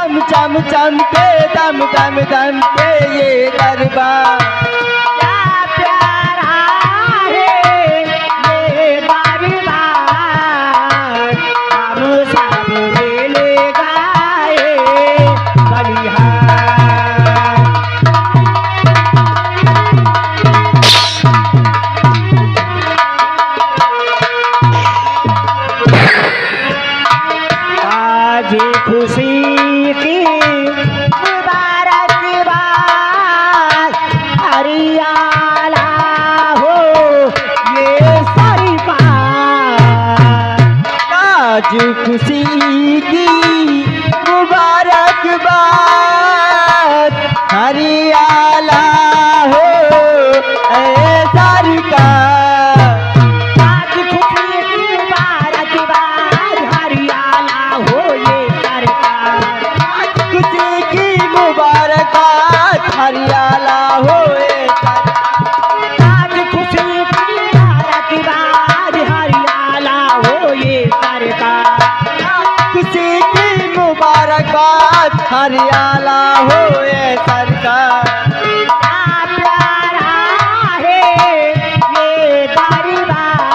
चम चम चम के दम दम दम के ये दरबार। क्या प्यारा है ये दरबार, हम सब मिल गाए बलिहार। आज खुशी की मुबारक बात, हरियाला हो ये सरकार। आज खुशी की मुबारकबाद, हरियाला हो ए सरकार। आज खुशी की मुबारक बात, हरियाला हो ये सरकार। आज खुशी की मुबारकबाद, हरियाला हो ए सरकार। आज खुशी की मुबारक बात, हरियाला हो ये सरकार। खुशी की मुबारकबाद, हरियाला हो ए सरकार। क्या प्यारा है ये दरबार,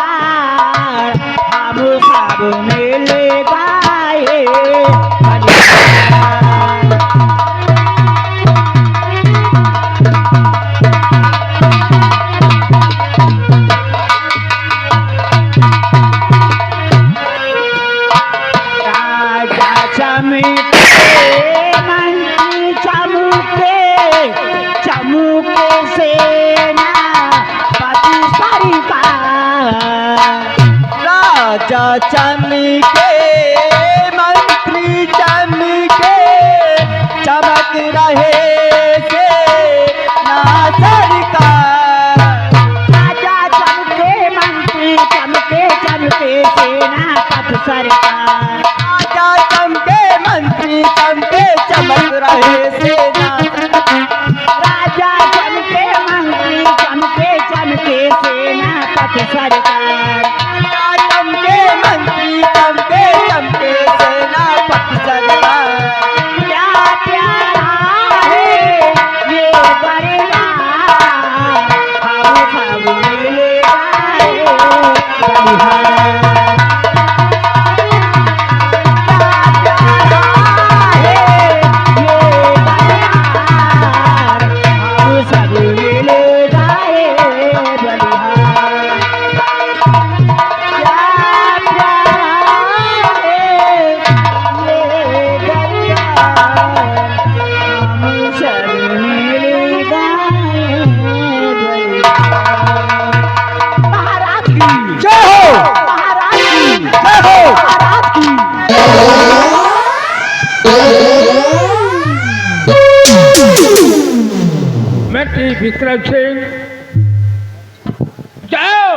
हम सब मिल गाए बलिहार। राजा चमके मंत्री चमके, चमके सेना पति सरकार। राजा चमके मंत्री चमके, चमक रहे से ना सरकार। राजा चमके मंत्री चमके, चमके सेना पति सरकार। राजा चमके मंत्री चमके, चमक रहे से ना राजा चमके मंत्री चमके, चमके सेना पति सरकार। राजा चमके मंत्री चमके, चमके सेना पति सरकार। क्या प्यारा है ये दरबार, हम सब मिल गाए बलिहार। क्या प्यारा है ये दरबार, हम सब मिल गाए बलिहार। क्या प्यारा है ये दरबार, हम सब मिल गाए बलिहार। महाराज की जय हो, महाराज की जय हो। महाराज की। मैं श्री विक्रम सिंह जाओ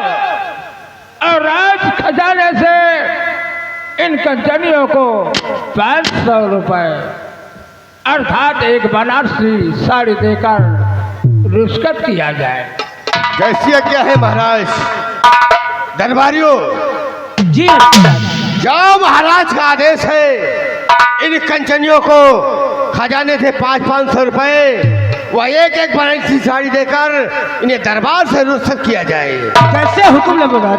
और राज खजाने से इन कंचनियों को 500 रुपए अर्थात एक बनारसी साड़ी देकर रुष्कत किया जाए। जैसी आज्ञा है महाराज। दरबारियों, जी जाओ, महाराज का आदेश है। इन कंचनियों को खजाने से 500 रुपए वह एक एक बनारसी साड़ी देकर इन्हें दरबार से रुखसत किया जाए। कैसे हुक्म लगेगा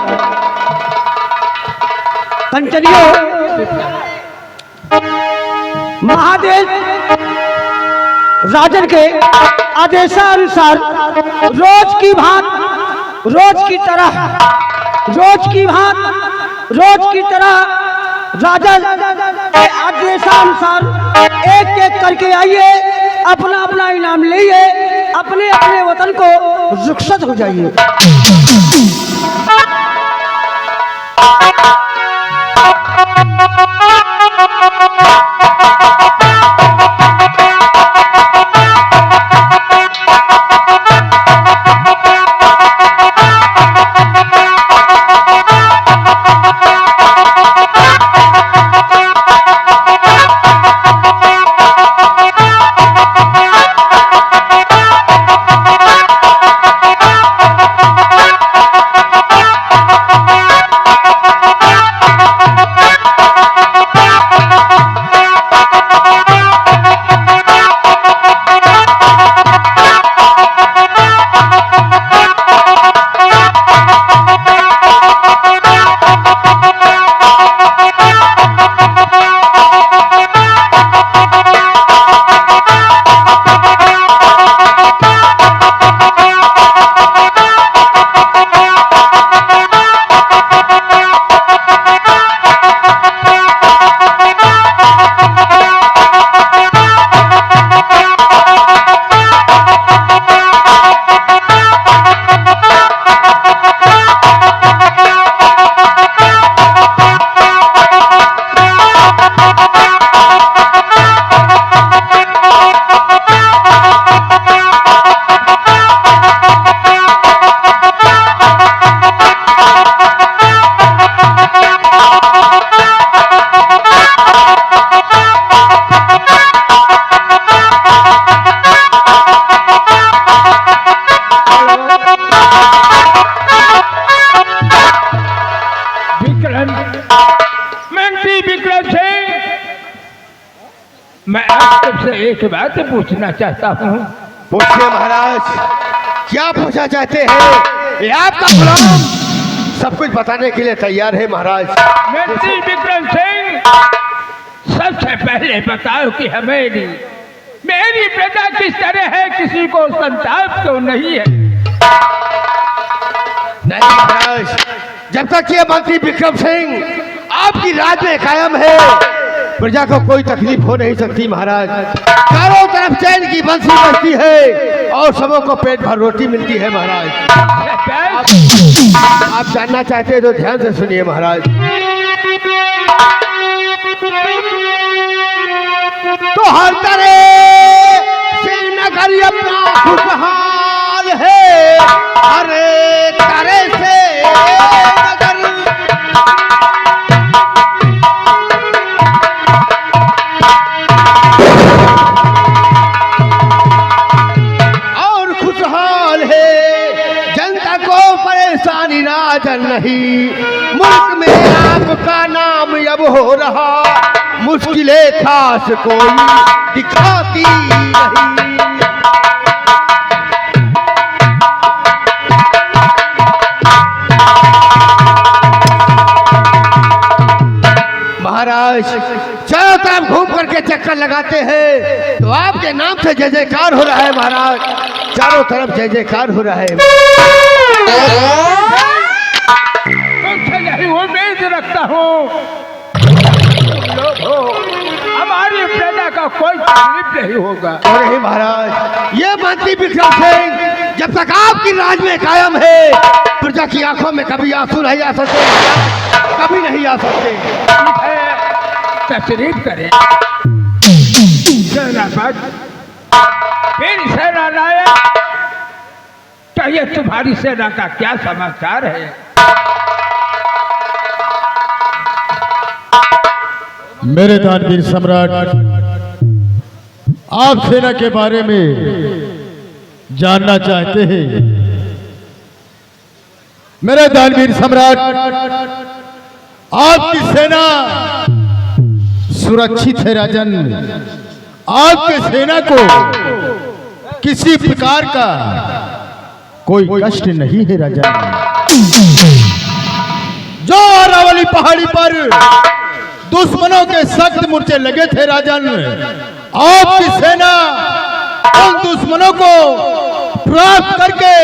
कंचनियों। महादेव राजन के आदेशानुसार रोज की तरह राजन के आदेशानुसार एक एक करके आइए, अपना अपना इनाम लिए, अपने अपने वतन को रुखसत हो जाइए। मैं आप सबसे एक बात पूछना चाहता हूँ। पूछिए महाराज, क्या पूछना चाहते हैं? ये आपका गुलाम सब कुछ बताने के लिए तैयार है महाराज। मंत्री विक्रम सिंह, सबसे पहले बताओ कि मेरी प्रजा किस तरह है, किसी को संताप क्यों नहीं है? नहीं महाराज, जब तक ये मंत्री विक्रम सिंह आपकी राज में कायम है, प्रजा को कोई तकलीफ हो नहीं सकती महाराज। चारों तरफ चैन की बंसी बजती है और सबों को पेट भर रोटी मिलती है महाराज। आप जानना चाहते हैं तो ध्यान से सुनिए महाराज। तो हर तरह से नगर अपना खुशहाल है, हर तरह से नगर और खुशहाल है, जनता को परेशानी राजन नहीं। मुल्क में आपका नाम अब हो रहा, मुश्किलें खास कोई दिखाती नहीं। महाराज चारों तरफ घूम करके चक्कर लगाते हैं तो आपके नाम से जय जयकार हो रहा है महाराज। चारों तरफ जय जयकार हो रहा है। तुमसे यही उम्मीद रखता हूँ, हमारी प्रजा का कोई तकलीफ नहीं होगा। और नहीं महाराज, ये मंत्री विक्रम सिंह जब तक आपकी राज में कायम है, प्रजा की आंखों में कभी आंसू नहीं आ सकते, कभी नहीं आ सकते। तशरीफ करें सेनापति, फिर सेना नायक, कहिए तुम्हारी सेना का क्या समाचार है? मेरे दानवीर सम्राट, आप सेना के बारे में जानना चाहते हैं। मेरे दानवीर सम्राट, आपकी सेना सुरक्षित है राजन। आपके सेना को किसी प्रकार का कोई कष्ट नहीं है राजन। जो अरावली पहाड़ी पर दुश्मनों के सख्त मोर्चे लगे थे राजन, आपकी सेना उन दुश्मनों को प्राप्त करके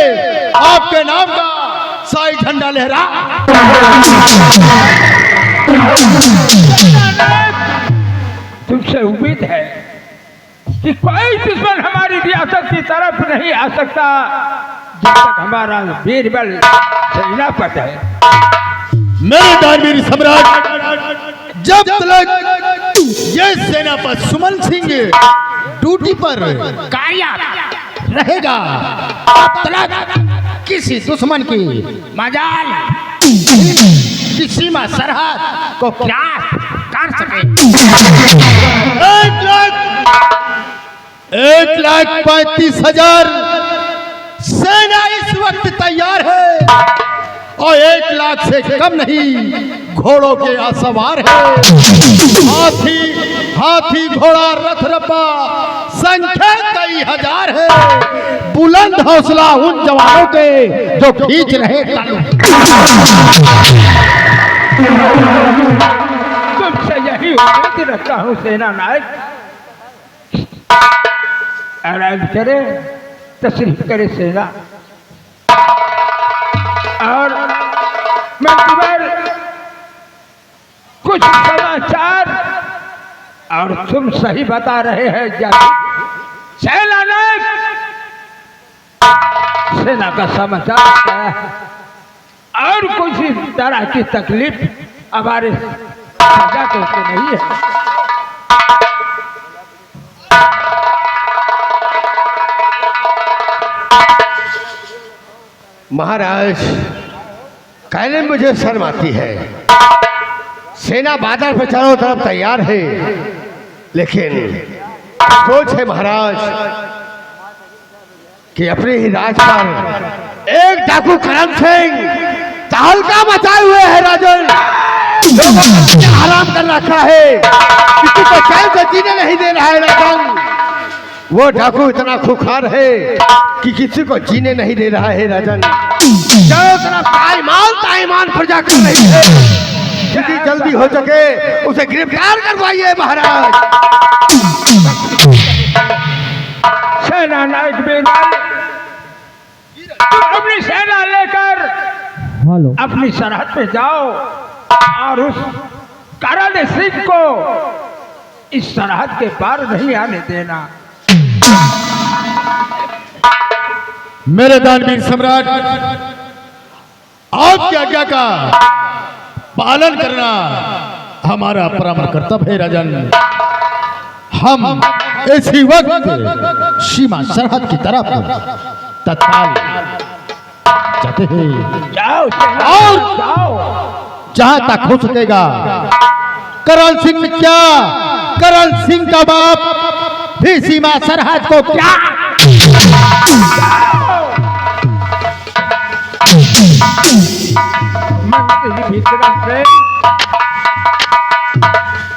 आपके नाम का शाही झंडा लहरा। तुमसे उम्मीद है कि कोई दुश्मन हमारी रियासत की तरफ नहीं आ सकता जब तक हमारा बीरबल सेनापति है। मेरे दानवीर सम्राट, जब तक ये सेनापति सुमन सिंह ड्यूटी पर कार्यरत रहेगा, तब तक किसी दुश्मन की मजाल की सीमा सरहद को क्रॉस कर सके। 1,35,000 सेना इस वक्त तैयार है और 1 लाख से कम नहीं घोड़ों के सवार है। हाथी घोड़ा रथ रपा संख्या कई हजार है। बुलंद हौसला उन जवानों के जो खींच रहे तुमसे यही उम्मीद रखता हूँ सेना नायक। आराम करे, तशरीफ करे सेना। और मंत्री कुछ समाचार और तुम सही बता रहे हैं सेना नायक, सेना का समाचार क्या है? और कुछ तरह की तकलीफ हमारे प्रजा को तो नहीं है? महाराज, कहने में मुझे शर्म आती है। सेना बादल पे चारों तरफ तैयार है, लेकिन सोच है महाराज कि अपने ही राज पर एक डाकू करम सिंह तहलका मचाए हुए है राजन। लोगों को जीना हराम कर रखा है, किसी को चैन से जीने नहीं दे रहा है राजन। वो डाकू इतना खुखार है कि किसी को जीने नहीं दे रहा है राजन। चारों तरफ ताईमान प्रजा कर रही है। जितनी जल्दी हो सके उसे गिरफ्तार करवाइए महाराज। सेना नायक बीरबल, अपनी सेना लेकर अपनी सरहद पे जाओ और उस करण सिंह को इस सरहद के पार नहीं आने देना। मेरे दानवीर सम्राट, आपकी आज्ञा का पालन करना हमारा परम कर्तव्य है राजन। हम इसी वक्त सीमा सरहद की तरफ तत्काल जाते हैं। जाओ और जाओ। जहां तक हो सकेगा करण सिंह क्या, करण सिंह का बाप भी सीमा सरहद को क्या मंत्री विक्रम से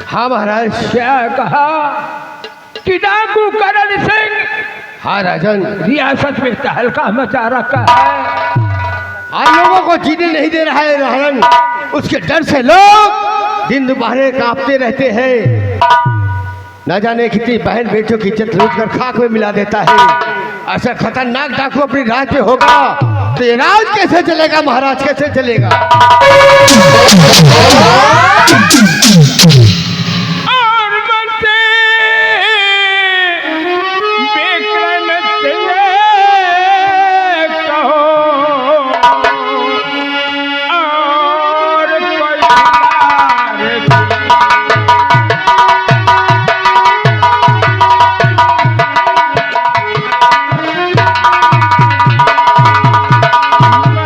हाँ महाराज। क्या कहा कि डाकू करण सिंह हाँ राजन, रियासत में तहलका मचा रखा है। आप लोगों को जीने नहीं दे रहा है राजन। उसके डर से लोग दिन दोपहर कांपते रहते हैं। न जाने कितनी बहन बेटियों की इज्जत लूट कर खाक में मिला देता है। ऐसा खतरनाक डाकू अपनी राज पे होगा तो ये राज कैसे चलेगा महाराज, कैसे चलेगा? और मंत्री विक्रम सिंह कहो और कोई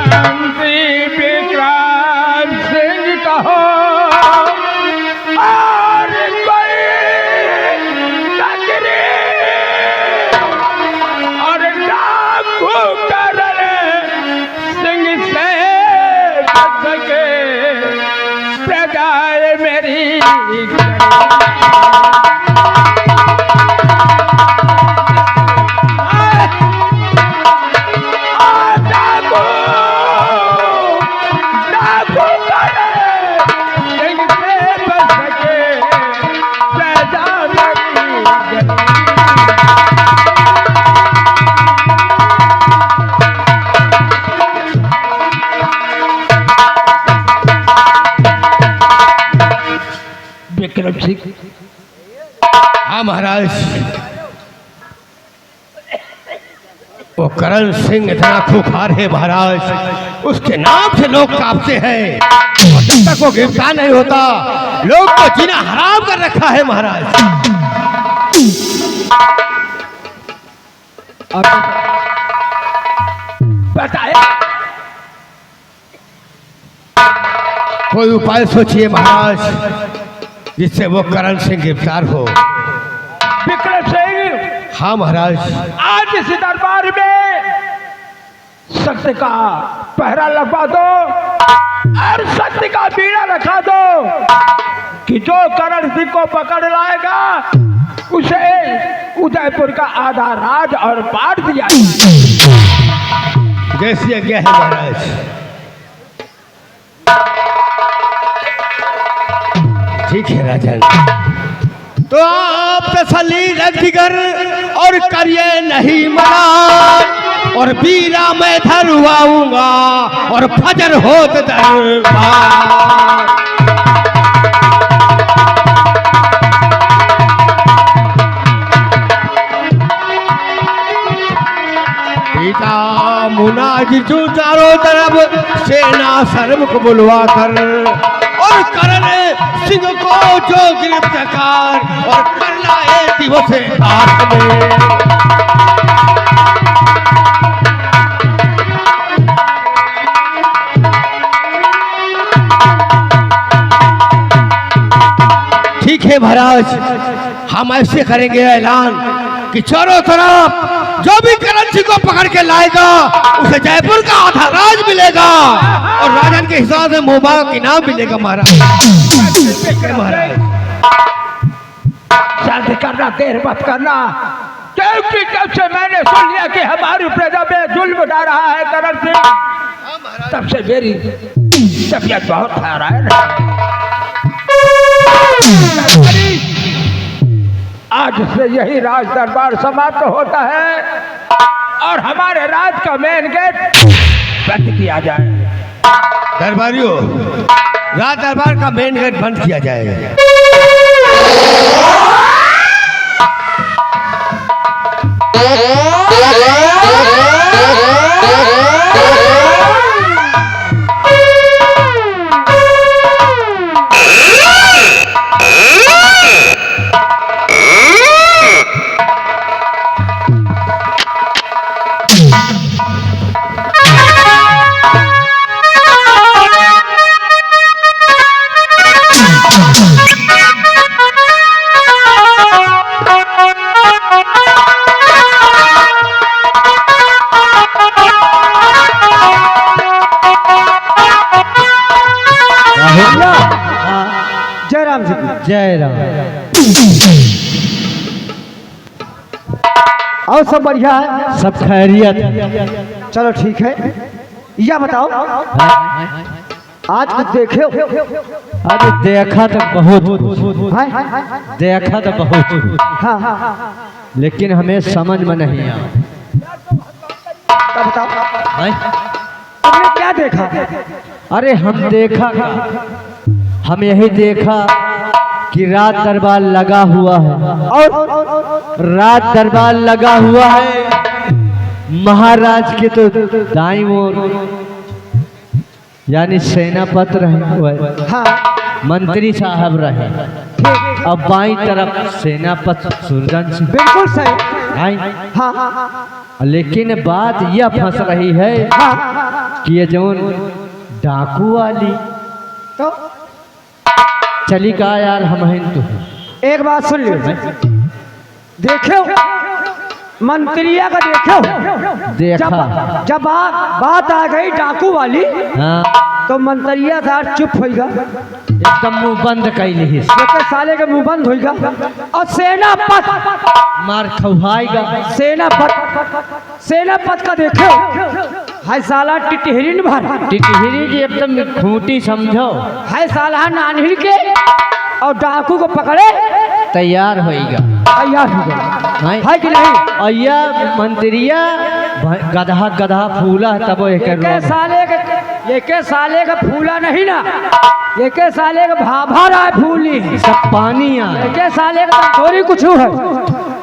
मंत्री विक्रम सिंह कहो और कोई तकरी और डाकू करण सिंह से बच सके प्रजाए मेरी विक्रम सिंह। हाँ महाराज, वो करण सिंह इतना खुखार है महाराज, उसके नाम से लोग कांपते हैं। और जब तक वो गिरफ्तार नहीं होता लोग को जीना हराम कर रखा है महाराज। बताया कोई उपाय सोचिए महाराज जिससे वो करण सिंह गिरफ्तार हो। विक्रम सिंह, हाँ महाराज। आज इस दरबार में सत्य का पहरा लगवा दो और सत्य का बीड़ा रखा दो कि जो करण सिंह को पकड़ लाएगा उसे उदयपुर का आधा राज और बांट दिया। जैसी आज्ञा है महाराज। ठीक है राजन, तो आप तसल्ली रख दिगर और करिए नहीं मना, और बीरा मैं धरवाऊंगा और फजर होत दरबार। पिता मुनाजिजू चारों तरफ सेना सर्वक बुलवा कर और करण सिंह को जो गिरफ्तार और कर लाए दिवस आठ में। ठीक है महाराज, हम ऐसे करेंगे ऐलान कि चारों तरफ जो भी करण सिंह को पकड़ के लाएगा उसे जयपुर का आधा राज मिलेगा और राजन के हिसाब से मुबारक इनाम मिलेगा महाराज। महाराज शांति करना, देर मत करना, क्योंकि जब से मैंने सुन लिया कि हमारी प्रजा में जुल्म उठा रहा है करण सिंह, तब से मेरी तबीयत बहुत हैरान है। आज से यही राज दरबार समाप्त होता है और हमारे राज का मेन गेट बंद किया जाए। दरबारियों, राज दरबार का मेन गेट बंद किया जाएगा। जय राम जी की। जय राम। और सब बढ़िया है? सब खैरियत। चलो ठीक है, या बताओ आज कुछ देखे हो? अरे देखा तो बहुत, हाँ देखा तो बहुत, हाँ हाँ, लेकिन हमें समझ में नहीं आया। तब बताओ तुमने क्या देखा? अरे हम देखा, हम यही देखा कि रात दरबार लगा हुआ है और रात दरबार लगा हुआ है। महाराज के तो दाईं ओर यानी सेनापति रहे हुए, हाँ मंत्री साहब रहे, अब बाईं तरफ सेनापति सुरजन सिंह। बिल्कुल सही। हाँ हाँ लेकिन बात यह फंस रही है हाँ, कि ये जो डाकू वाली तो चली का यार हम तो एक बात सुन लो, देखो मंत्रिया का देखो, देखा। जब बात आ गई डाकू वाली, हाँ, तो मंत्रिया था चुप होगा, एकदम मुंह बंद कैली, लेकिन साले के मुंह बंद होगा। और सेनापत मार खौहाएगा। सेनापत का देखो, हाय साला टिटहरी न भर, टिटहरी जी एकदम खूंटी समझो, हाय साला नानहिल के, और डाकू को पकड़े तैयार होएगा। तैयार हो गया है कि नहीं? और यह मंत्रिया गधा गधा फूला तब एक साले का फूला नहीं ना, एक साले का भाभा रहा है फूली, सब पानी आ एक साले का थोड़ी कुछ है।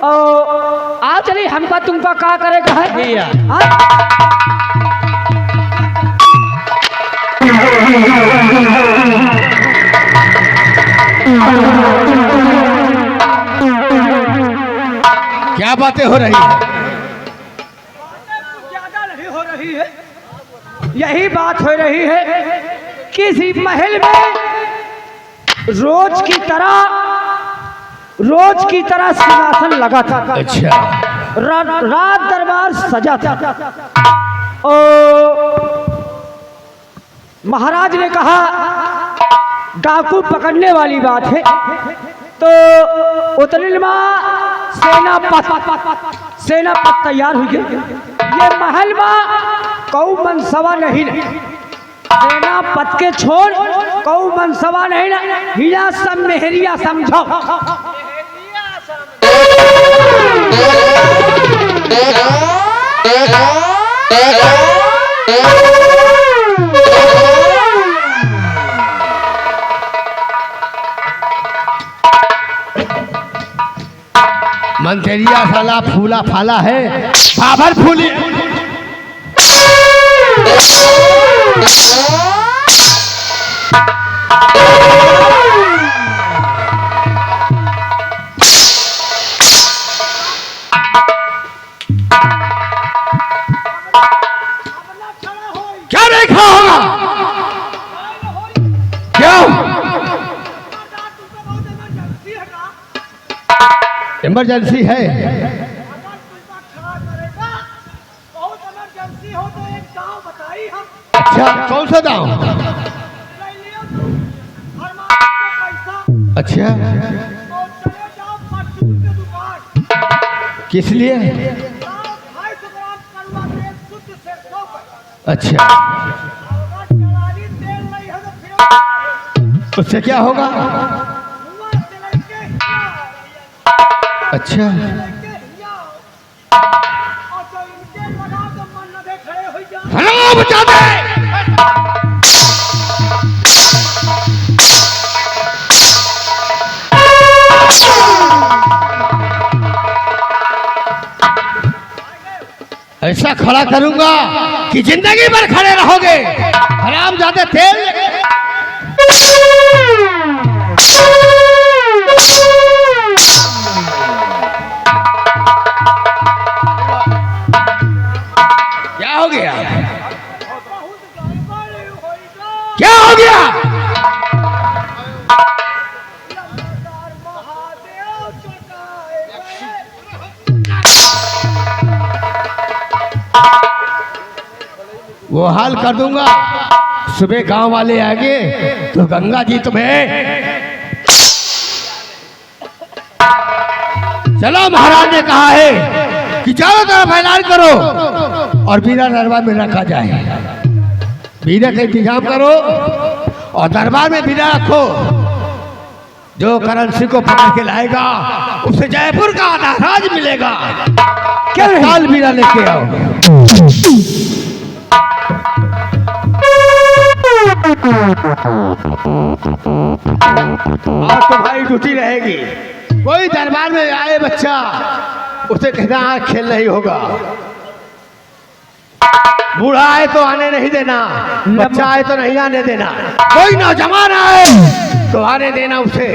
और आ चली हमका तुमका का करेगा है? क्या बातें हो रही है? ज्यादा नहीं हो रही है, यही बात हो रही है। किसी महल में रोज की तरह सिंहासन लगा था। अच्छा। रात दरबार सजा था। और महाराज ने कहा डाकू पकड़ने वाली बात है, तो उतलिल माँ सेनापत तैयार हुई। ये महल में कौ मनसवा नहीं, सेनापत के छोड़ कौ मनसवा नहीं ना, हिया सब मेहरिया समझो। मंत्रिया साला फूला फाला है, बाबर फूली। क्या देखा होगा? क्यों? इमरजेंसी है। अच्छा, कौन सा दाम? अच्छा, किस लिए? अच्छा, उससे क्या होगा? अच्छा, हेलो बचा दे। ऐसा खड़ा करूंगा कि जिंदगी भर खड़े रहोगे। हराम ज्यादा तेल क्या हो गया? क्या हो गया? वो हाल कर दूंगा। सुबह गांव वाले आएंगे तो गंगा जी तुम्हें, चलो महाराज ने कहा है कि चारों तरफ ऐलान करो और बीरा दरबार में रखा जाए। बीरा का इंतजाम करो और दरबार में बीरा रखो। जो करण सिंह को पकड़ के लाएगा उसे जयपुर का आधा राज मिलेगा। क्या हाल? बीरा लेके आओ। आज तो भाई ड्यूटी रहेगी। कोई दरबार में आए बच्चा उसे कहना आज खेल नहीं होगा। बूढ़ा आए तो आने नहीं देना, बच्चा आए तो नहीं आने देना। कोई नौजवान आए तो आने देना उसे।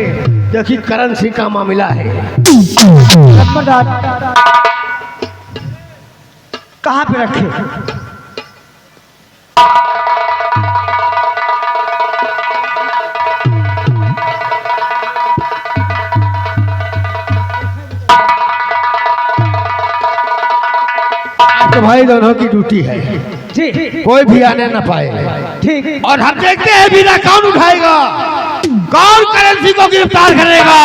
देखिए करण सिंह का मामला है। कहाँ पे रखे? तो भाई दोनों की ड्यूटी है जी, कोई भी आने ना पाए। ठीक। और हम देखते हैं बीरा कौन उठाएगा, कौन करण सिंह को गिरफ्तार करेगा।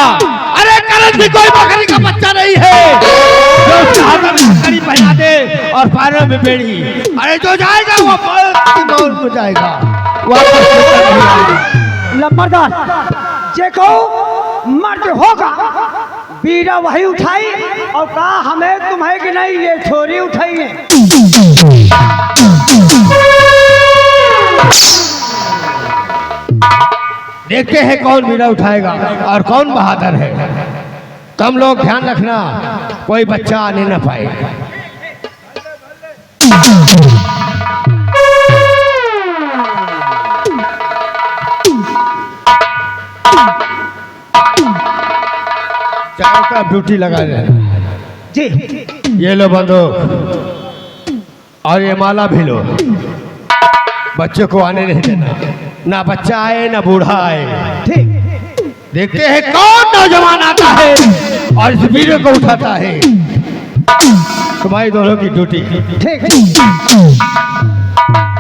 अरे करण सिंह कोई बकरी का बच्चा नहीं है जो उसके हाथ में बकरी पहना दे और पैरों में बेड़ी। अरे जो जाएगा वो मौत में जाएगा, वापस नहीं आएगा। लंबरदार देखो मर्द होगा, बीरा वही उठाई और कहा हमें तुम्हें कि नहीं, ये छोरी उठाई है। देखते हैं कौन बीरा उठाएगा और कौन बहादुर है। तुम लोग ध्यान रखना कोई बच्चा आने न पाए। चारों तरफ ड्यूटी लगा देना जी। ये लो बंदूक और ये माला भी लो। बच्चों को आने नहीं देना, ना बच्चा आए ना बूढ़ा आए। ठीक। देखते हैं कौन नौजवान आता है और इस वीर को उठाता है। तुम्हारी दोनों की ड्यूटी। ठीक।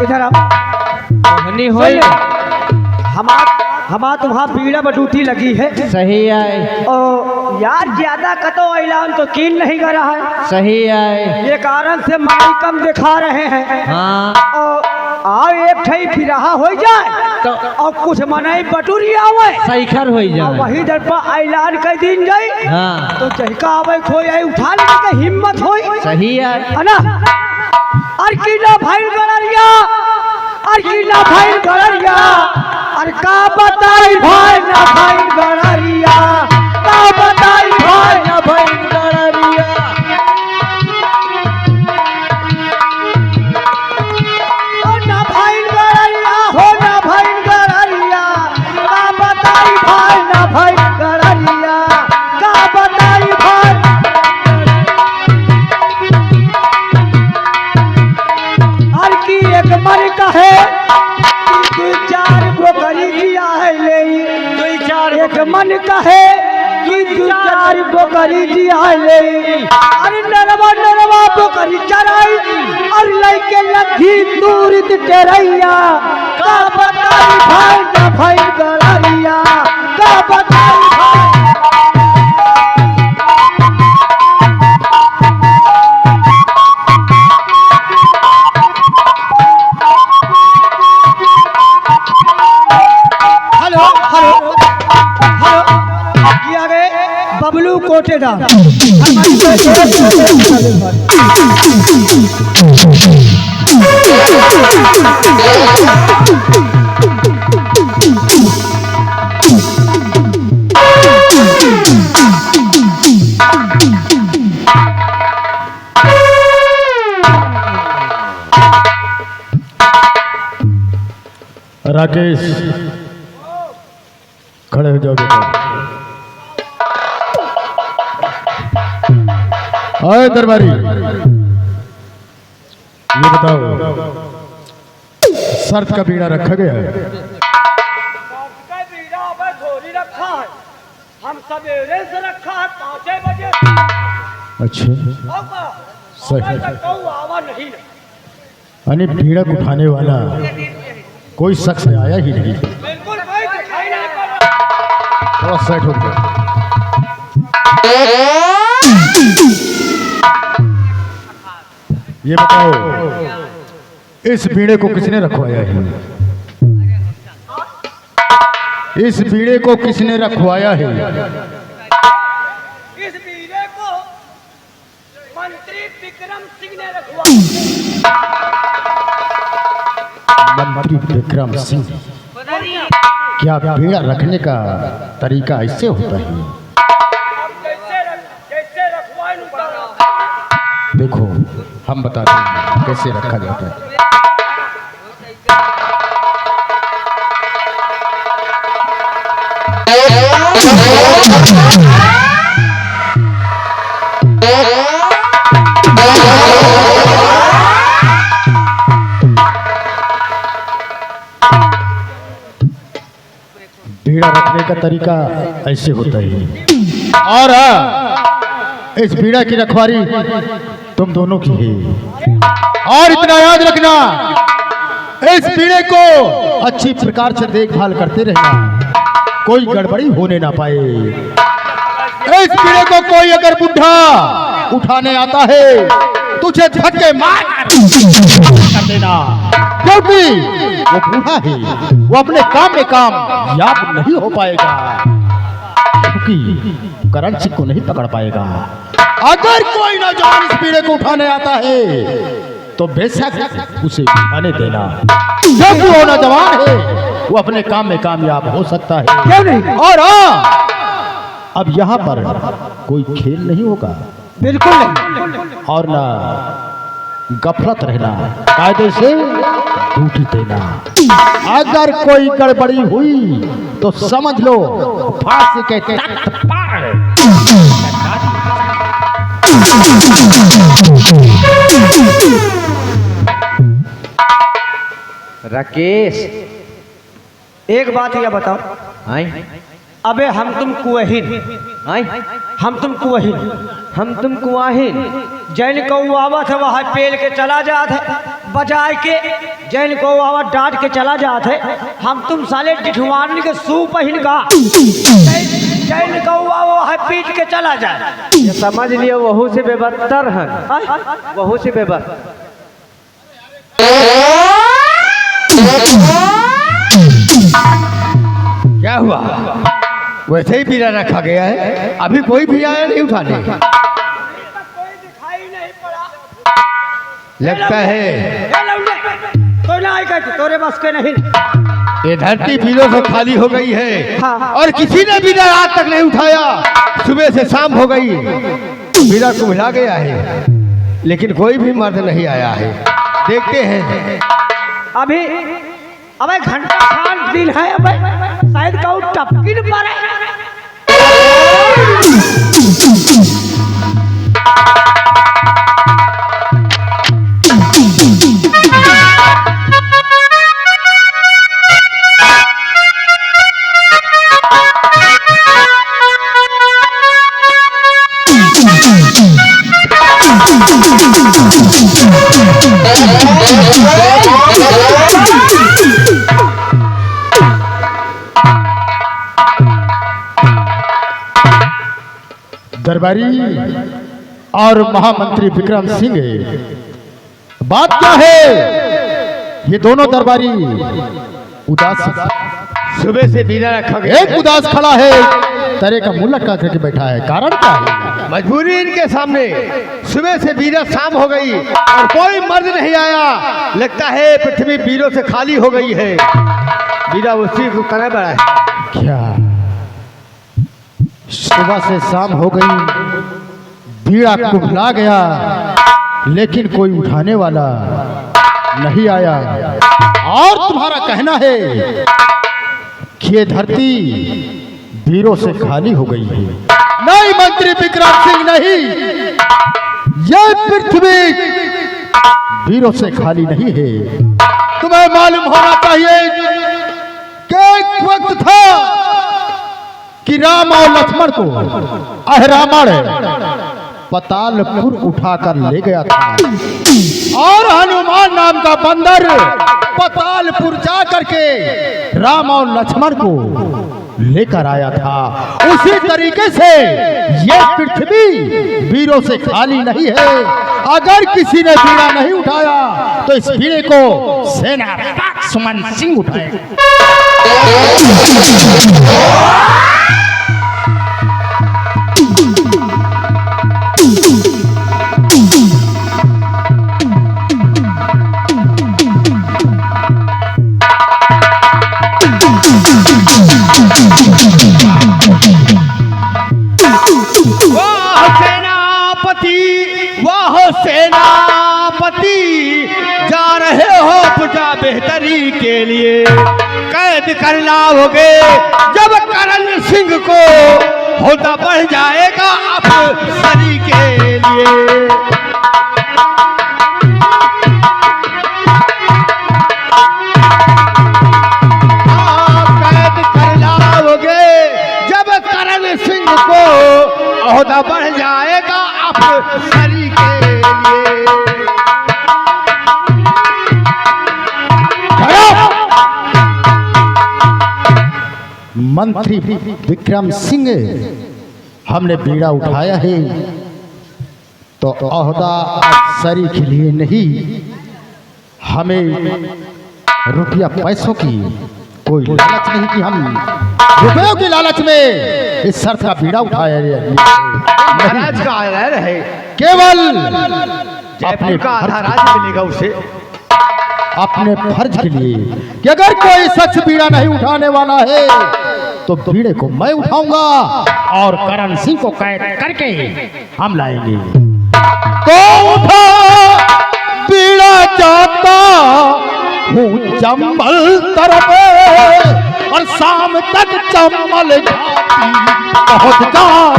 इधर हमार तुम्हारा बीड़ा पर ड्यूटी लगी है। सही है, और यार ज्यादा कतो ऐलान तो कीन नहीं कर रहा है। सही है। ये कारण से माई कम दिखा रहे हैं। हाँ, और आओ एक ठई फिराहा हो जाए तो और कुछ मनाई बटूरी आवे, सही खर हो और जाए। वही दर पर ऐलान कर दिन जाए। हाँ, तो जहिका आवे खोई आई उठा लेने के हिम्मत होई सही है। है ना। और किला भाई गड़रिया, और किला भाई गड़रिया, और का बताई भाई ना भाई गड़रिया, का बताई भाई ना भाई गड़रिया। ओ ना भाई गड़रिया, हो ना भाई गड़रिया, का बताई भाई ना भाई गड़रिया, का बताई भाई। हर की एक मन कहे कि दो चार बोकरी किया है ले, दो चार एक मन कहे कि दो चार बोकरी हिंदूरित टेरैया का बताई भाई न भाई गड़रिया का बताई भाई। हेलो हेलो हेलो ये आ गए बबलू कोटेदार। राकेश खड़े हो जाओ बेटा। आए दरबारी, ये बताओ शर्त का बीड़ा रखा गया है? का बीड़ा अब थोड़ी रखा है, हम सवेरे से रखा है 5 बजे। अच्छा सही। आवा नहीं यानी बीड़ा उठाने वाला कोई शख्स आया ही नहीं। बिल्कुल कोई दिखाई नहीं पड़ा। थोड़ा सेट हो गया। ये बताओ इस बीड़े को किसने रखवाया है? इस बीड़े को किसने रखवाया है? इस बीड़े को मंत्री विक्रम सिंह ने रखवाया। मंत्री विक्रम सिंह? क्या बीड़ा रखने का तरीका ऐसे होता है? जैसे रखवाए देखो हम बताते हैं कैसे रखा जाता है। बीड़ा रखने का तरीका ऐसे होता है। और इस बीड़ा की रखवारी तुम दोनों की है। और इतना याद रखना, इस बीड़े को अच्छी प्रकार से देखभाल करते रहना, कोई गड़बड़ी होने ना पाए। इस बीड़े को कोई अगर बुढ़ा उठाने आता है तुझे धक्के मार कर देना, क्योंकि वो बूढ़ा है, वो अपने काम में कामयाब नहीं हो पाएगा, क्योंकि करण सिंह को नहीं पकड़ पाएगा। अगर कोई नौजवान इस बीड़े को उठाने आता है तो बेशक उसे उठाने देना, क्योंकि वो नौजवान है, वो अपने काम में कामयाब हो सकता है। क्यों नहीं? और अब यहाँ पर कोई खेल नहीं होगा, बिल्कुल नहीं। और ना गफलत रहना, कायदे से ड्यूटी देना। अगर कोई गड़बड़ी हुई तो समझ लो फांसी के तख्त पर। राकेश एक बात यह बताओ, आई अबे हम तुम कुआहीन, आई हम तुम कुआहीन, हम तुम कुआहीन जैन कौआवत है वहाँ पेल के चला जात है, बजाय के जैन कौआवत डांट के चला जात है। हम तुम साले डिठवान के सू पहिन का जैन कौआ वहाँ पीट के चला जाए। ये समझ लियो वहू से बेबत्तर है, वहू से बेबत्तर। क्या हुआ? वैसे ही बीड़ा रखा गया है, अभी कोई भी आया नहीं उठाने। कोई दिखाई नहीं पड़ा। लगता है तो ना आएगा तोरे बस के नहीं। ये धरती बीड़ों से खाली हो गई है। हाँ। और किसी ने बीड़ा रात तक नहीं उठाया, सुबह से शाम हो गई, बीड़ा कुम्हला गया है, लेकिन कोई भी मर्द नहीं आया है। देखते हैं। अभी अबे घंटा खान दिन है, अबे शायद कहूँ टपकिन पर है। Oh, दरबारी और महामंत्री विक्रम सिंह, बात क्या है? ये दोनों दरबारी उदास, सुबह से बीना रखा गया एक उदास खड़ा है, तरह का मुंह लटका करके बैठा है। कारण क्या है? मजबूरी इनके सामने। सुबह से बीना शाम हो गई और कोई मर्द नहीं आया। लगता है पृथ्वी बीरों से खाली हो गई है। बीरा उसी को करना बड़ा है। क्या सुबह से शाम हो गई, बीड़ा कुबला गया, लेकिन कोई उठाने वाला नहीं आया। और तुम्हारा कहना है कि ये धरती वीरों से खाली हो गई है। नहीं मंत्री विक्रम सिंह, नहीं, यह पृथ्वी वीरों से खाली नहीं है। तुम्हें मालूम होना चाहिए कि एक वक्त था कि राम और लक्ष्मण को अहरामण पतालपुर उठाकर ले गया था, और हनुमान नाम का बंदर पतालपुर जा करके राम और लक्ष्मण को लेकर आया था। उसी तरीके से ये पृथ्वी वीरों से खाली नहीं है। अगर किसी ने बीड़ा नहीं उठाया तो इस बीड़े को सेना सुमन सिंह उठाए। वाह सेनापति, जा रहे हो प्रजा बेहतरी के लिए। कैद कर लाओगे जब करण सिंह को, होता बढ़ जाएगा अफसरी के लिए। कैद कर लाओगे जब करण सिंह को, होता बढ़ जाएगा अफसरी के लिए। मंत्री विक्रम सिंह, हमने बीड़ा उठाया है तो ओहदा अफसरी के लिए नहीं, हमें रुपया पैसों की कोई लालच नहीं कि हम रुपयों की लालच में इस शर्त का बीड़ा उठाया महाराज का आदर है। केवल जयपुर का आधा राज मिलेगा उसे। अपने फर्ज के लिए कि अगर कोई शख्स बीड़ा नहीं उठाने वाला है तो बीड़े को मैं उठाऊंगा और करण सिंह को कैद करके हम लाएंगे। तो उठा बीड़ा जाता हूँ चंबल तरफ, और शाम तक चंबल घाटी पहुंच जाऊं।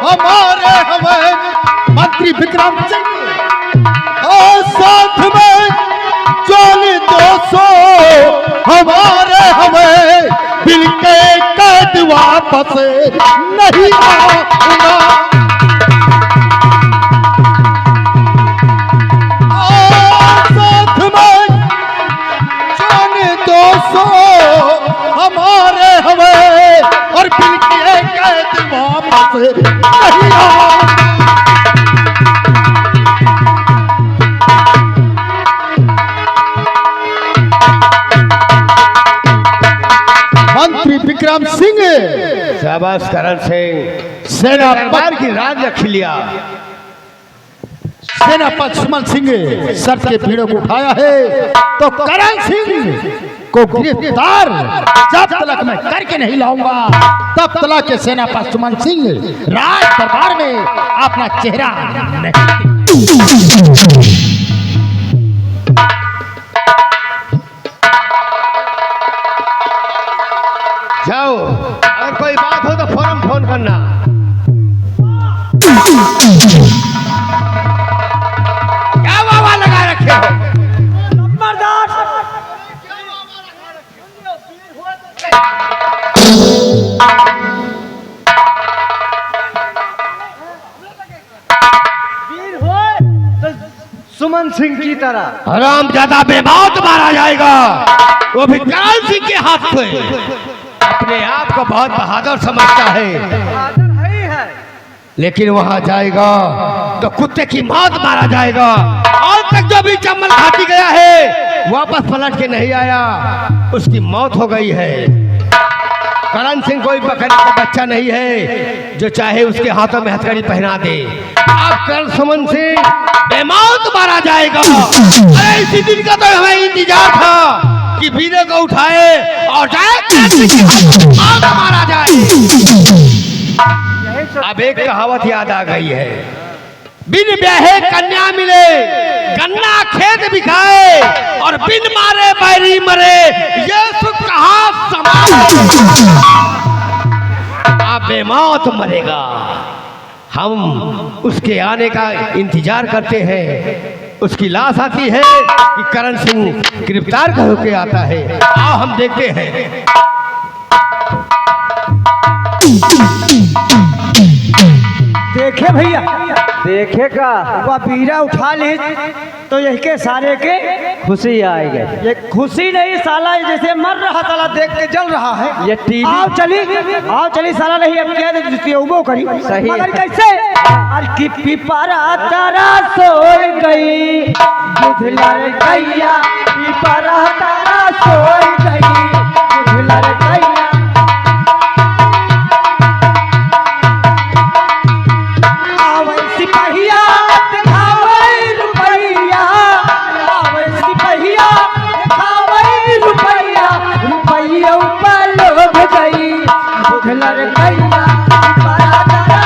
हमारे हमें मंत्री विक्रम सिंह, और साथ में चोली 200 हमारे हमें दिल के कैद वापस नहीं आऊंगा। साथ में चोली 200 हमारे हमें, और दिल के कैद वापस नहीं आऊंगा। मंत्री विक्रम सिंह, शाबाश करण सिंह, सेना दरबार की राज रख लिया। सेनापति सुमन सिंह शर्त के भीड़ों को उठाया है तो करण सिंह को गिरफ्तार जब तक मैं करके नहीं लाऊंगा तब तक के सेनापति सुमन सिंह राज दरबार में अपना चेहरा नहीं। जाओ, अगर कोई बात हो तो फौरन फोन करना। क्या वावा लगा रखे हो? सिंह की तरह। हराम ज्यादा बेमौत मारा जाएगा, वो भी करण सिंह के हाथ से। अपने आप को बहुत बहादुर समझता है, बहादुर है ही है। लेकिन वहां जाएगा तो कुत्ते की मौत मारा जाएगा। आज तक जो भी चम्बल घाटी गया है वापस पलट के नहीं आया, उसकी मौत हो गई है। करण सिंह कोई बकरी का बच्चा नहीं है जो चाहे उसके हाथों में हथकड़ी पहना दे। अब करण सुमन सिंह बेमौत मारा जाएगा। अरे इसी दिन का तो हमें इंतजार था कि वीरों को उठाए और जाए करण सिंह के हाथों में मौत मारा जाए। अब एक कहावत याद आ गई है, बिन ब्याहे कन्या मिले, गन्ना खेत बिकाए, और बिन मारे बैरी मरे, ये सुख कहाँ समा। अब बेमौत मरेगा। हम उसके आने का इंतजार करते हैं। उसकी लाश आती है कि करण सिंह गिरफ्तार होकर आता है। आओ हम देखते हैं। देखे भैया, देखेगा वह बीरा उठा ले तो यही के सारे के खुशी आएगी। ये खुशी नहीं, साला जैसे मर रहा, साला देख के जल रहा है। ये टीवी आओ चली साला नहीं, अब क्या दे उबो करी सही है। मगर कैसे और की पिपरा तारा सोई गई, दुधलर गैया पिपरा तारा सोई गई, दुधलर गैया। आवे सिपहिया दिखावे रुपैया, आवे सिपहिया दिखावे रुपैया, रुपैया ऊपर लोभ गई, दुधलर गैया पिपरा तारा।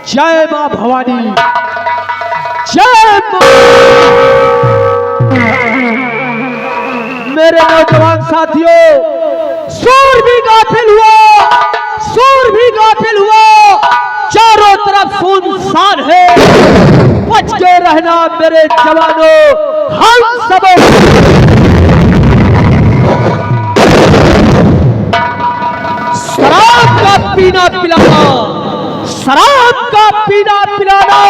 जय मां भवानी, जय मां। मेरे नौजवान साथियों, सूर भी गाफिल हुआ, सूर भी गाफिल हुआ, चारों तरफ सुनसान है। बच के रहना मेरे जवानों, हम सब शराब का पीना पिलाना, शराब का पीना पिलाना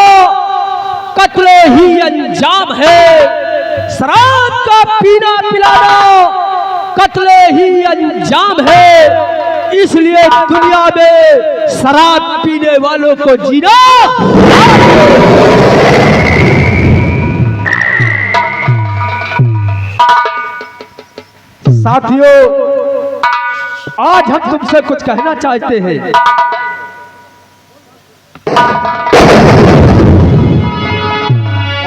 कत्ले ही अंजाम है। शराब का पीना पिलाना कत्ले ही अंजाम है। इसलिए दुनिया में शराब पीने वालों को जीना। साथियों, आज हम तुमसे कुछ कहना चाहते हैं।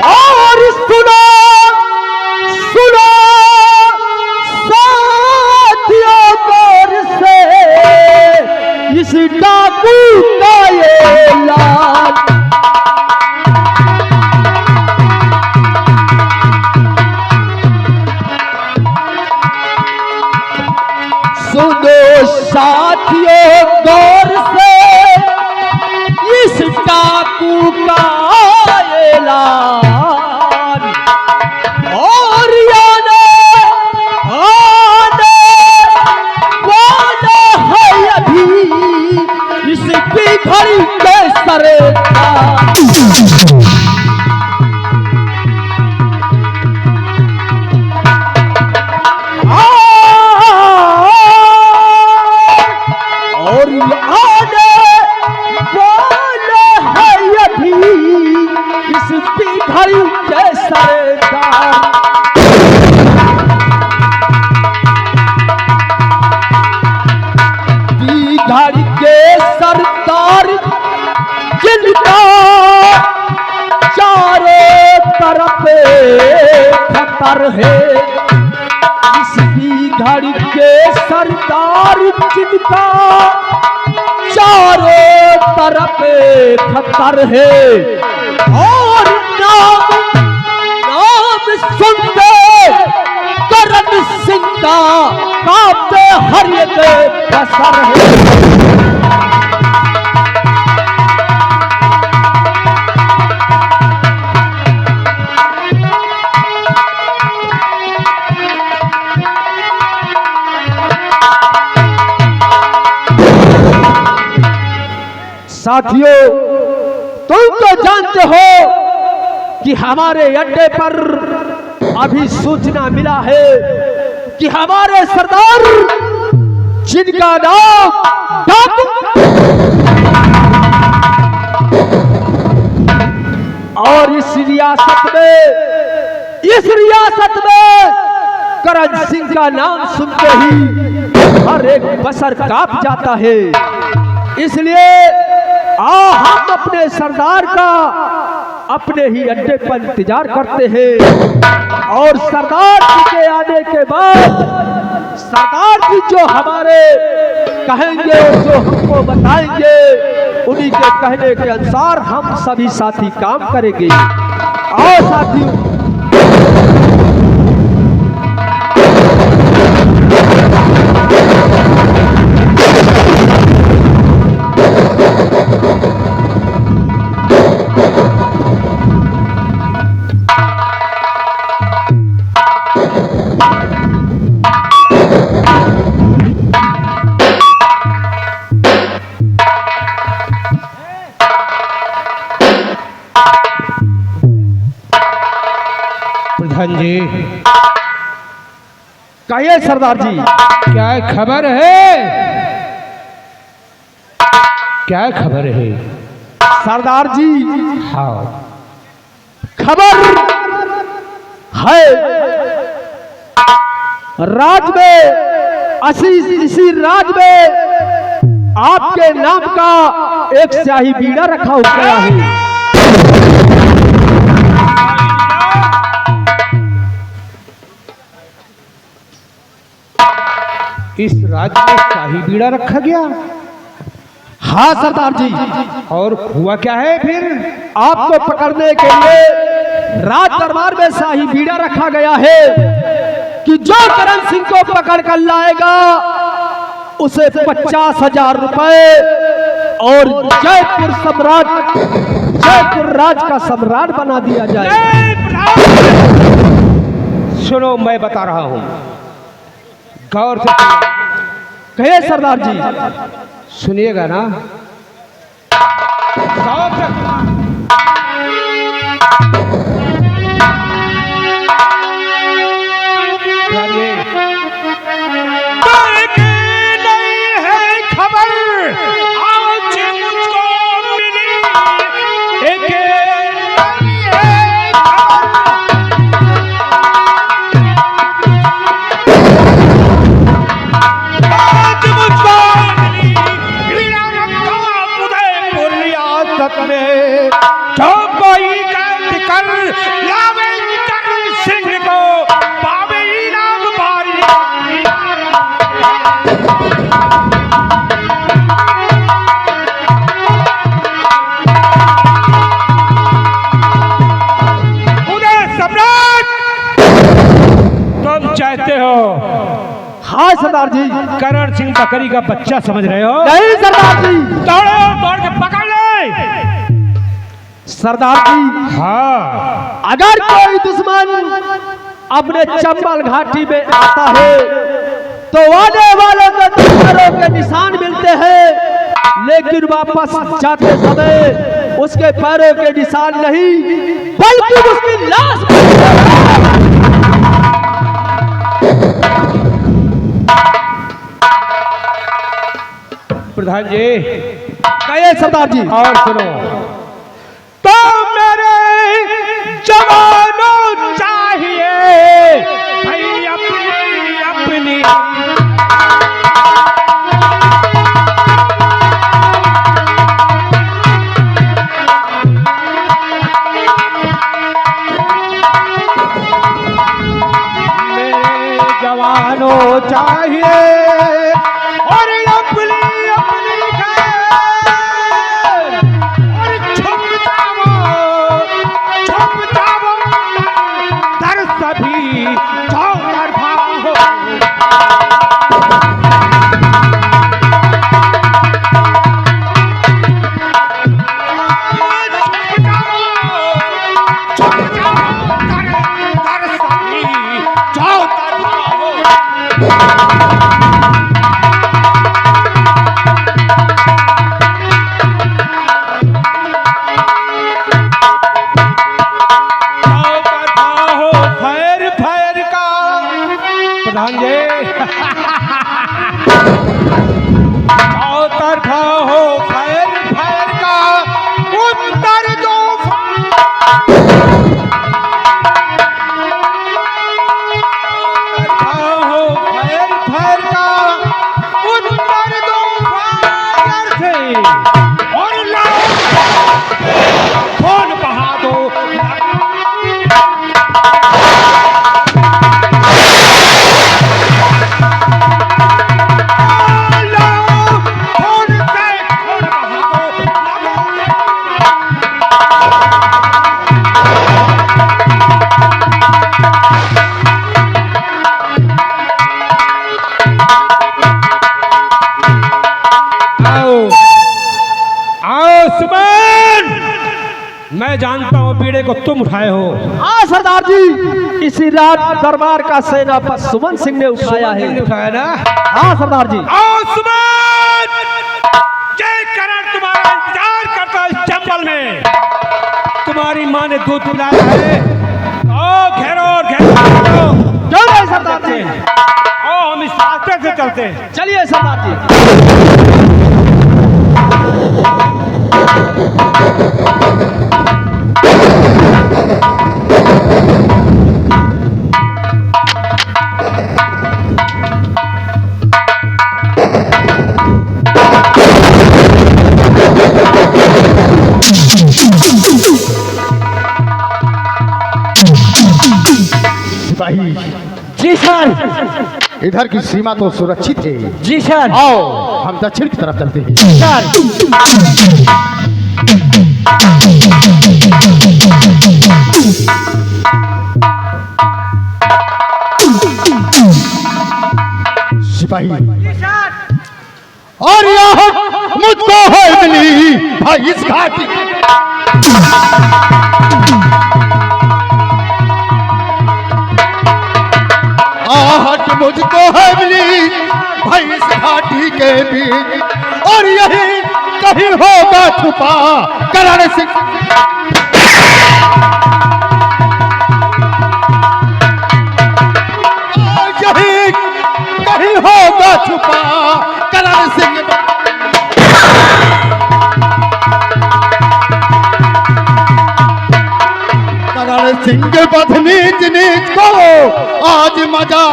और सुनो सुनो साथियों, गौर से इस डाकू का ये लाल। सुनो साथियों, गौर से इस डाकू का ऐलान। और याने आने वाला है अभी इसकी घड़ी के सरकार। और आने वाला है अभी इसकी घड़ी के सरकार। घड़ी के सरदार जिनका चारों तरफ खतर है, इसकी पहाड़ के सरदार जिनका चारों तरफ खतर है, और नाम नाम सुनते करण सिंह का कांपते हर एक बसर है। साथियों, तुम तो जानते हो कि हमारे अड्डे पर अभी सूचना मिला है कि हमारे सरदार जिनका नाम डाकू और इस रियासत में करण सिंह का नाम सुनते ही हर एक बसर कांप जाता है। इसलिए हम अपने सरदार का अपने ही अड्डे पर इंतजार करते हैं, और सरदार जी के आने के बाद सरदार जी जो हमारे कहेंगे, जो हमको बताएंगे, उन्हीं के कहने के अनुसार हम सभी साथी काम करेंगे। और साथियों, प्रधान जी, कहिए सरदार जी, क्या खबर है? क्या खबर है सरदार जी? हाँ, खबर है राज में, इसी राज में आपके नाम का एक स्याही बीड़ा रखा हुआ है। इस राज्य में शाही बीड़ा रखा गया? हाँ सरदार जी। और हुआ क्या है फिर? आपको पकड़ने के लिए राज दरबार में शाही बीड़ा रखा गया है कि जो करण सिंह को पकड़ कर लाएगा उसे 50,000 रुपए और जयपुर राज का सम्राट बना दिया जाए। सुनो, मैं बता रहा हूं, गौर से कहिए सरदार जी। सुनिएगा ना, गौर से। नहीं है खबर आज मुझको मिली, एक नहीं है आज मुझको मिली, हीरा रखा उदयपुर रियासत में, जो कोई कैद कर लावे करण सिंह को पावे इनाम भारी। तुम चाहते हो? हाँ सरदार जी। करण सिंह बकरी का बच्चा समझ रहे हो? नहीं सरदार जी। दौड़ो, दौड़ के पकड़ ले। सरदार जी, हाँ, अगर कोई दुश्मन अपने चंबल घाटी में आता है तो आने वालों के दुश्मनों के निशान मिलते हैं, लेकिन वापस जाते समय उसके पैरों के निशान नहीं बल्कि उसकी लाश प्रधान जी। कहिए सरदार जी। और सुनो, तो मेरे जवानों चाहिए भाई अपनी अपनी मेरे जवानों चाहिए और लाओ खून बहा दो। मैं जानता हूँ बीड़े को तुम उठाए हो। हाँ सरदार जी, इसी रात दरबार का सेनापति सुमन सिंह ने उठाया है। उठाया ना? हाँ सरदार जी। आओ सुमन, जय करण तुम्हारा इंतजार करता है इस चंबल में। तुम्हारी माँ ने दूध पिलाया है। आओ घेरो और घेरो। क्यों नहीं सरदार जी? आओ हम इस रास्ते से चलते हैं। चलिए सरदार जी। सिपाही जी सर। इधर की सीमा तो सुरक्षित है। जी सर। आओ हम दक्षिण की तरफ चलते हैं। सर। सिपाही और यहाँ मुझको है मिली भाई इस घाटी। आहट मुझको है मिली भाई इस घाटी के बीच, और यही कहीं होगा छुपा करण सिंह। यही कहीं होगा छुपा करण सिंह। करण सिंह बध नीच नीच को आज मजा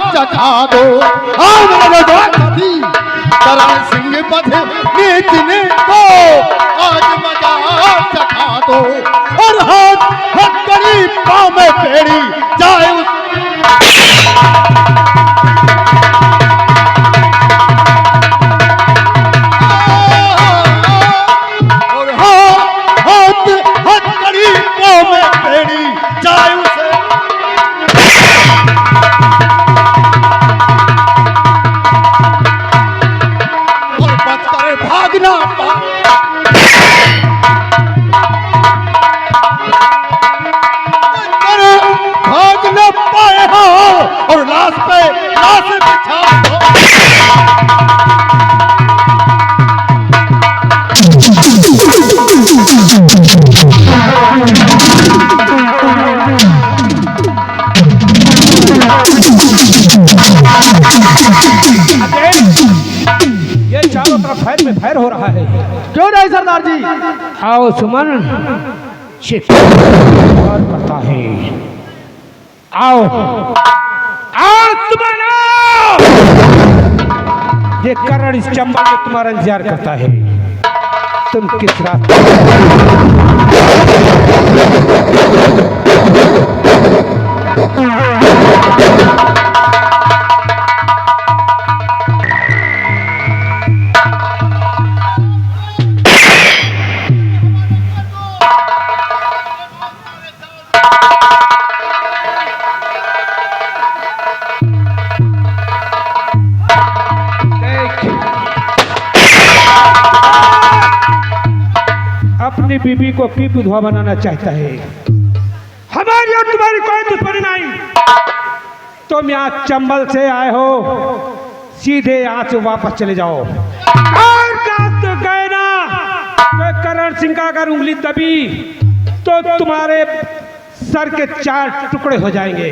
चखा दो। करण सिंह बध नीच नीच को आज मजा चखा दो, और हाथ हथकड़ी पाँव में पेड़ी जाए और हाथ हथकड़ी पाँव में पेड़ी जाए उसे। और बचकर भागना भाग न पाए हो, और लाश पे लाश बिछा दो। ये चारों तरफ फैर में फैर हो रहा है। क्यों नहीं सरदार जी? आओ सुमन, शिकार करता है। आओ आओ सुमन आओ। ये करण इस चंबल में तुम्हारा इंतजार करता है। तुम किस रास्ते अपनी बीबी को की विधवा बनाना चाहता है। हमारी और तुम्हारी कोई दुश्मनी नहीं। तुम यहाँ चंबल से आए हो, सीधे यहाँ से वापस चले जाओ। और तो गए ना तो करण सिंह का अगर उंगली दबी तो तुम्हारे सर के 4 टुकड़े हो जाएंगे।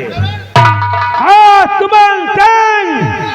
हाँ सुमन सिंह।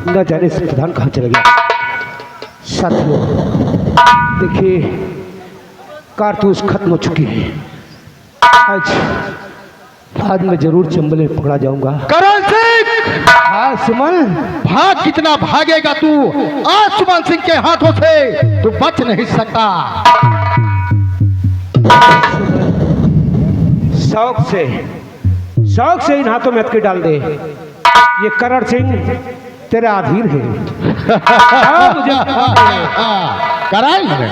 न जाने से प्रधान कहाँ चला गया। साथियों देखिए, कारतूस खत्म हो चुकी है। आज मैं जरूर चंबल में पकड़ा जाऊंगा। करण सिंह, हाँ सुमन, भाग कितना भागेगा तू? आज सुमन सिंह के हाथों से तू बच नहीं सकता। शौक से इन हाथों में हथकड़ी डाल दे। ये करण सिंह तेरा अधीर है। कराएंगे।